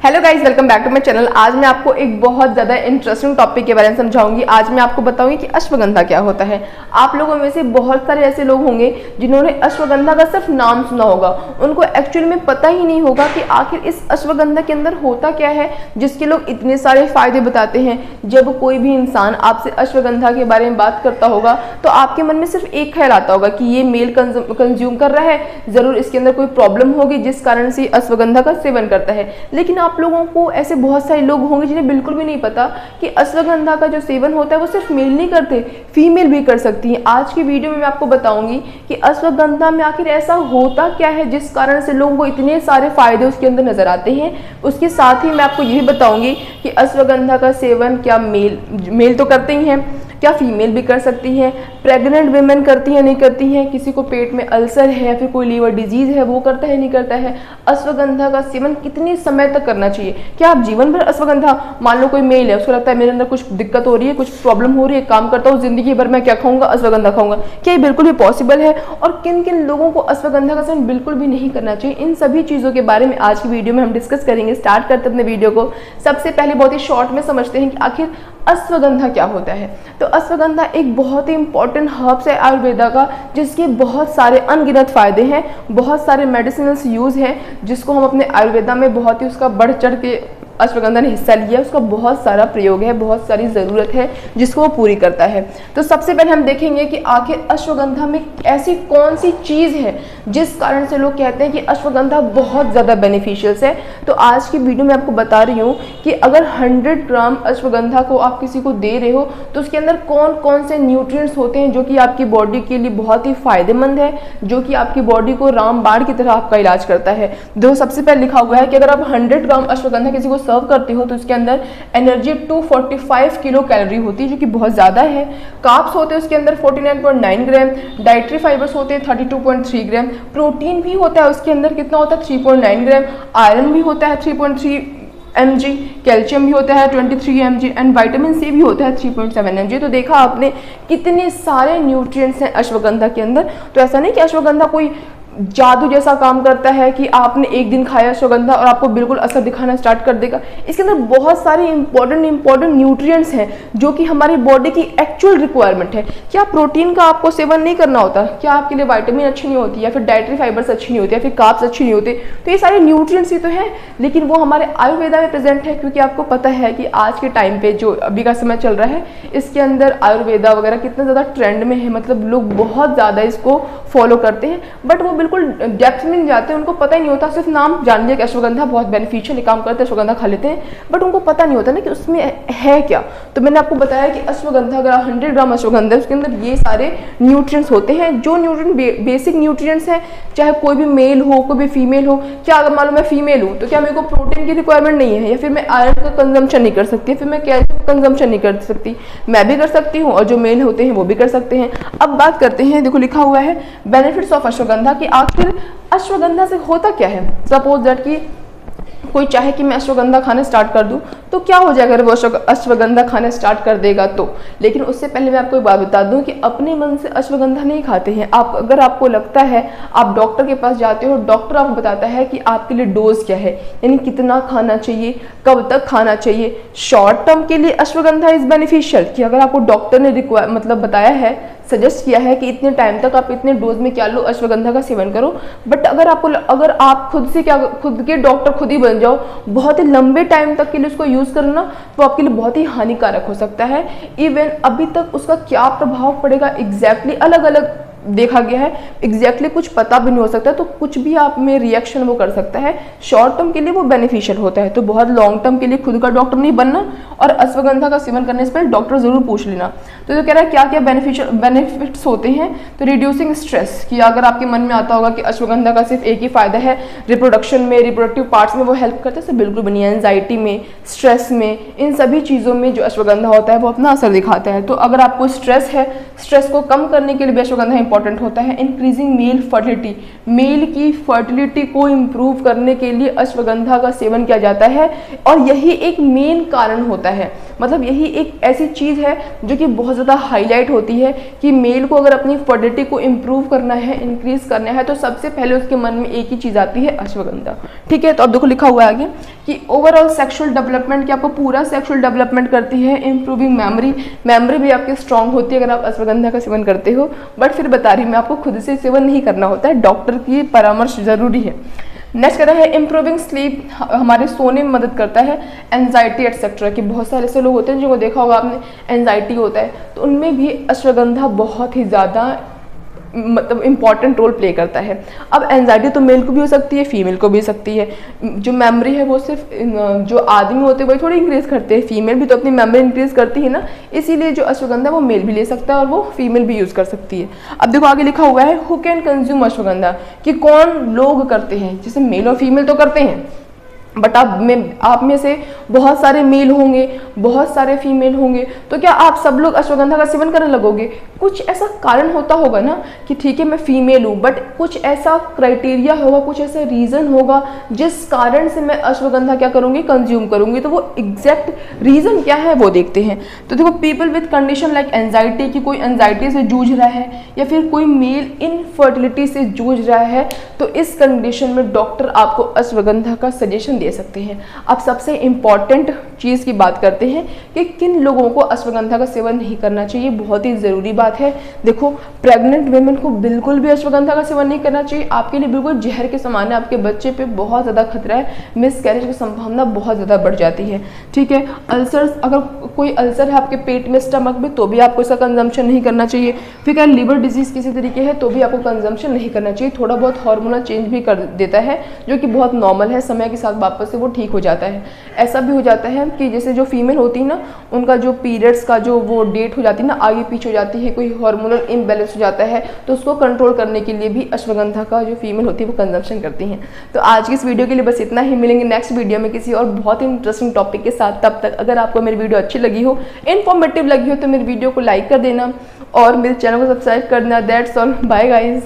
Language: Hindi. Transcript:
Hello guys, welcome back to my channel. आज मैं आपको एक बहुत ज़्यादा इंटरेस्टिंग टॉपिक के बारे में समझाऊंगी। आज मैं आपको बताऊंगी कि अश्वगंधा क्या होता है। आप लोगों में से बहुत सारे ऐसे लोग होंगे जिन्होंने अश्वगंधा का सिर्फ नाम सुना होगा, उनको एक्चुअली में पता ही नहीं होगा कि आखिर इस अश्वगंधा के अंदर होता क्या है, जिसके लोग इतने सारे फायदे बताते हैं। जब कोई भी इंसान आपसे अश्वगंधा के बारे में बात करता होगा तो आपके मन में सिर्फ एक ख्याल आता होगा कि ये मेल कंज्यूम कर रहा है, ज़रूर इसके अंदर कोई प्रॉब्लम होगी जिस कारण से अश्वगंधा का सेवन करता है। लेकिन आप लोगों को ऐसे बहुत सारे लोग होंगे जिन्हें बिल्कुल भी नहीं पता कि अश्वगंधा का जो सेवन होता है वो सिर्फ मेल नहीं करते, फीमेल भी कर सकती हैं। आज की वीडियो में मैं आपको बताऊंगी कि अश्वगंधा में आखिर ऐसा होता क्या है जिस कारण से लोगों को इतने सारे फायदे उसके अंदर नजर आते हैं। उसके साथ ही मैं आपको ये भी बताऊंगी कि अश्वगंधा का सेवन क्या मेल तो करते ही हैं, क्या फीमेल भी कर सकती हैं, प्रेग्नेंट वेमेन करती हैं नहीं करती हैं, किसी को पेट में अल्सर है या फिर कोई लीवर डिजीज है वो करता है नहीं करता है, अश्वगंधा का सेवन कितने समय तक करना चाहिए, क्या आप जीवन भर अश्वगंधा, मान लो कोई मेल है उसको लगता है मेरे अंदर कुछ दिक्कत हो रही है, कुछ प्रॉब्लम हो रही है, काम करता हूँ जिंदगी भर मैं क्या खाऊंगा, अश्वगंधा खाऊंगा, क्या ये बिल्कुल भी पॉसिबल है और किन किन लोगों को अश्वगंधा का सेवन बिल्कुल भी नहीं करना चाहिए, इन सभी चीज़ों के बारे में आज की वीडियो में हम डिस्कस करेंगे। स्टार्ट करते अपने वीडियो को। सबसे पहले बहुत ही शॉर्ट में समझते हैं कि आखिर अश्वगंधा क्या होता है। तो अश्वगंधा एक बहुत ही इंपॉर्टेंट हर्ब्स है आयुर्वेदा का, जिसके बहुत सारे अनगिनत फायदे हैं, बहुत सारे मेडिसिनल्स यूज हैं, जिसको हम अपने आयुर्वेदा में बहुत ही उसका बढ़ चढ़ के अश्वगंधा ने हिस्सा लिया। उसका बहुत सारा प्रयोग है, बहुत सारी ज़रूरत है जिसको वो पूरी करता है। तो सबसे पहले हम देखेंगे कि आखिर अश्वगंधा में ऐसी कौन सी चीज़ है जिस कारण से लोग कहते हैं कि अश्वगंधा बहुत ज़्यादा बेनिफिशियल्स है। तो आज की वीडियो में आपको बता रही हूँ कि अगर 100 ग्राम अश्वगंधा को आप किसी को दे रहे हो तो उसके अंदर कौन कौन से न्यूट्रिएंट्स होते हैं जो कि आपकी बॉडी के लिए बहुत ही फायदेमंद है, जो कि आपकी बॉडी को रामबाण की तरह आपका इलाज करता है। देखो सबसे पहले लिखा हुआ है कि अगर आप 100 ग्राम अश्वगंधा किसी को सर्व करते हो तो उसके अंदर एनर्जी 245 किलो कैलोरी होती है, जो कि बहुत ज़्यादा है। कार्ब्स होते हैं उसके अंदर 49.9 ग्राम, डाइटरी फाइबर्स होते हैं 32.3 ग्राम, प्रोटीन भी होता है उसके अंदर कितना होता है 3.9 ग्राम, आयरन भी होता है 3.3 mg, कैल्शियम भी होता है 23 mg एंड विटामिन सी भी होता है 3.7 mg। तो देखा आपने कितने सारे न्यूट्रिएंट्स हैं अश्वगंधा के अंदर। तो ऐसा नहीं कि अश्वगंधा कोई जादू जैसा काम करता है कि आपने एक दिन खाया अश्वगंधा और आपको बिल्कुल असर दिखाना स्टार्ट कर देगा। इसके अंदर बहुत सारे इंपॉर्टेंट न्यूट्रिएंट्स हैं जो कि हमारी बॉडी की एक्चुअल रिक्वायरमेंट है। क्या प्रोटीन का आपको सेवन नहीं करना होता, क्या आपके लिए विटामिन अच्छी नहीं होती, या फिर डाइटरी फाइबर्स अच्छी नहीं होती, या फिर कार्ब्स अच्छी नहीं होते, तो ये सारे न्यूट्रिएंट्स ही तो हैं, लेकिन वो हमारे आयुर्वेदा में प्रेजेंट है। क्योंकि आपको पता है कि आज के टाइम पे जो अभी का समय चल रहा है इसके अंदर आयुर्वेदा वगैरह कितना ज़्यादा ट्रेंड में है, मतलब लोग बहुत ज़्यादा इसको फॉलो करते हैं, बट वो बिल्कुल डेप्थ में नहीं जाते, उनको पता ही नहीं होता। सिर्फ नाम जान लिया कि अश्वगंधा बहुत बेनिफिशियल काम करते हैं, अश्वगंधा खा लेते हैं, बट उनको पता नहीं होता ना कि उसमें है क्या। तो मैंने आपको बताया कि अश्वगंधा अगर 100 ग्राम अश्वगंधा है उसके अंदर ये सारे न्यूट्रिएंट्स होते हैं, जो न्यूट्रिएंट बेसिक न्यूट्रिएंट्स हैं, चाहे कोई भी मेल हो कोई भी फीमेल हो। क्या अगर मान लो मैं फीमेल हूँ तो क्या मेरे को प्रोटीन की रिक्वायरमेंट नहीं है, या फिर मैं आयरन का कंजम्पशन नहीं कर सकती, फिर मैं कैल्शियम का कंजम्पशन नहीं कर सकती, मैं भी कर सकती हूँ और जो मेल होते हैं वो भी कर सकते हैं। अब बात करते हैं, देखो लिखा हुआ है बेनिफिट्स ऑफ अश्वगंधा कि आखिर अश्वगंधा से होता क्या है। सपोज दैट कि कोई चाहे कि मैं अश्वगंधा खाना स्टार्ट कर दूं तो क्या हो जाएगा अगर वो अश्वगंधा खाना स्टार्ट कर देगा तो। लेकिन उससे पहले मैं आपको एक बात बता दूं कि अपने मन से अश्वगंधा नहीं खाते हैं आप। अगर आपको लगता है, आप डॉक्टर के पास जाते हो, डॉक्टर आपको बताता है कि आपके लिए डोज क्या है, यानी कितना खाना चाहिए, कब तक खाना चाहिए। शॉर्ट टर्म के लिए अश्वगंधा इज बेनिफिशियल कि अगर आपको डॉक्टर ने मतलब बताया है, सजेस्ट किया है कि इतने टाइम तक आप इतने डोज में क्या लो, अश्वगंधा का सेवन करो। बट अगर आप खुद के डॉक्टर खुद ही बन जाओ, बहुत ही लंबे टाइम तक के लिए उसको यूज करना तो आपके लिए बहुत ही हानिकारक हो सकता है। इवन अभी तक उसका क्या प्रभाव पड़ेगा एग्जैक्टली अलग अलग देखा गया है, एग्जैक्टली कुछ पता भी नहीं हो सकता, तो कुछ भी आप में रिएक्शन वो कर सकता है। शॉर्ट टर्म के लिए वो बेनिफिशियल होता है, तो बहुत लॉन्ग टर्म के लिए खुद का डॉक्टर नहीं बनना और अश्वगंधा का सेवन करने से पहले डॉक्टर जरूर पूछ लेना। तो जो कह रहा है क्या क्या बेनिफिट्स होते हैं, तो रिड्यूसिंग स्ट्रेस, कि अगर आपके मन में आता होगा कि अश्वगंधा का सिर्फ एक ही फायदा है रिप्रोडक्शन में, रिप्रोडक्टिव पार्ट्स में वो हेल्प करते हैं, तो बिल्कुल बनी है। एंजाइटी में, स्ट्रेस में, इन सभी चीज़ों में जो अश्वगंधा होता है वो अपना असर दिखाता है। तो अगर आपको स्ट्रेस है, स्ट्रेस को कम करने के लिए भी अश्वगंधा इंपॉर्टेंट होता है। इंक्रीजिंग मेल फर्टिलिटी, मेल की फर्टिलिटी को इम्प्रूव करने के लिए अश्वगंधा का सेवन किया जाता है और यही एक मेन कारण होता है। मतलब यही एक ऐसी चीज़ है जो कि बहुत ज़्यादा हाईलाइट होती है कि मेल को अगर अपनी फर्टिलिटी को इम्प्रूव करना है, इंक्रीज करना है, तो सबसे पहले उसके मन में एक ही चीज़ आती है, अश्वगंधा। ठीक है, तो अब देखो लिखा हुआ है आगे कि ओवरऑल सेक्सुअल डेवलपमेंट, कि आपको पूरा सेक्सुअल डेवलपमेंट करती है, इंप्रूविंग मेमोरी, मेमोरी भी आपकी स्ट्रांग होती है अगर आप अश्वगंधा का सेवन करते हो। बट फिर बता रही मैं आपको, खुद से सेवन नहीं करना होता है, डॉक्टर की परामर्श जरूरी है। नेक्स्ट कहता है इम्प्रूविंग स्लीप, हमारे सोने में मदद करता है, एंजाइटी एटसेट्रा, कि बहुत सारे ऐसे लोग होते हैं जिनको देखा होगा आपने, एंजाइटी होता है, तो उनमें भी अश्वगंधा बहुत ही ज़्यादा मतलब इंपॉर्टेंट रोल प्ले करता है। अब एंजाइटी तो मेल को भी हो सकती है, फीमेल को भी हो सकती है। जो मेमोरी है वो सिर्फ जो आदमी होते हैं वही थोड़ी इंक्रीज करते हैं, फीमेल भी तो अपनी मेमोरी इंक्रीज करती है ना, इसीलिए जो अश्वगंधा वो मेल भी ले सकता है और वो फीमेल भी यूज़ कर सकती है। अब देखो आगे लिखा हुआ है हु कैन कंज्यूम अश्वगंधा, कि कौन लोग करते हैं, जैसे मेल और फीमेल तो करते हैं, बट आप में से बहुत सारे मेल होंगे, बहुत सारे फीमेल होंगे, तो क्या आप सब लोग अश्वगंधा का सेवन करने लगोगे? कुछ ऐसा कारण होता होगा ना कि ठीक है मैं फीमेल हूँ, बट कुछ ऐसा क्राइटेरिया होगा, कुछ ऐसा रीज़न होगा जिस कारण से मैं अश्वगंधा क्या करूँगी, कंज्यूम करूँगी। तो वो एग्जैक्ट रीज़न क्या है वो देखते हैं। तो देखो people with condition like anxiety, कि कोई एंजाइटी से जूझ रहा है या फिर कोई मेल इनफर्टिलिटी से जूझ रहा है, तो इस कंडीशन में डॉक्टर आपको अश्वगंधा का सजेशन दे सकते हैं। अब सबसे इंपॉर्टेंट चीज़ की बात करते हैं कि किन लोगों को अश्वगंधा का सेवन नहीं करना चाहिए, बहुत ही ज़रूरी बात है। देखो प्रेग्नेंट वेमेन को बिल्कुल भी अश्वगंधा का सेवन नहीं करना चाहिए, आपके लिए बिल्कुल जहर के समान है, आपके बच्चे पे बहुत ज़्यादा खतरा है, मिसकैरेज की संभावना बहुत ज़्यादा बढ़ जाती है। ठीक है, अल्सर, अगर कोई अल्सर है आपके पेट में, स्टमक में, तो भी आपको इसका कंजम्पशन नहीं करना चाहिए। फिर अगर लीवर डिजीज़ किसी तरीके है तो भी आपको कंजम्पशन नहीं करना चाहिए। थोड़ा बहुत हार्मोनल चेंज भी कर देता है जो कि बहुत नॉर्मल है, समय के साथ वापस से वो ठीक हो जाता है। ऐसा भी हो जाता है कि जैसे जो फीमेल होती है ना, उनका जो पीरियड्स का जो वो डेट हो जाती है ना, आगे पीछे हो जाती है, कोई हार्मोनल इम्बैलेंस हो जाता है, तो उसको कंट्रोल करने के लिए भी अश्वगंधा का जो फीमेल होती है वो कंजम्पशन करती हैं। तो आज की इस वीडियो के लिए बस इतना ही, मिलेंगे नेक्स्ट वीडियो में किसी और बहुत ही इंटरेस्टिंग टॉपिक के साथ। तब तक अगर आपको मेरी वीडियो अच्छी लगी हो, इन्फॉर्मेटिव लगी हो, तो मेरी वीडियो को लाइक कर देना और मेरे चैनल को सब्सक्राइब कर देना। That's all, bye guys.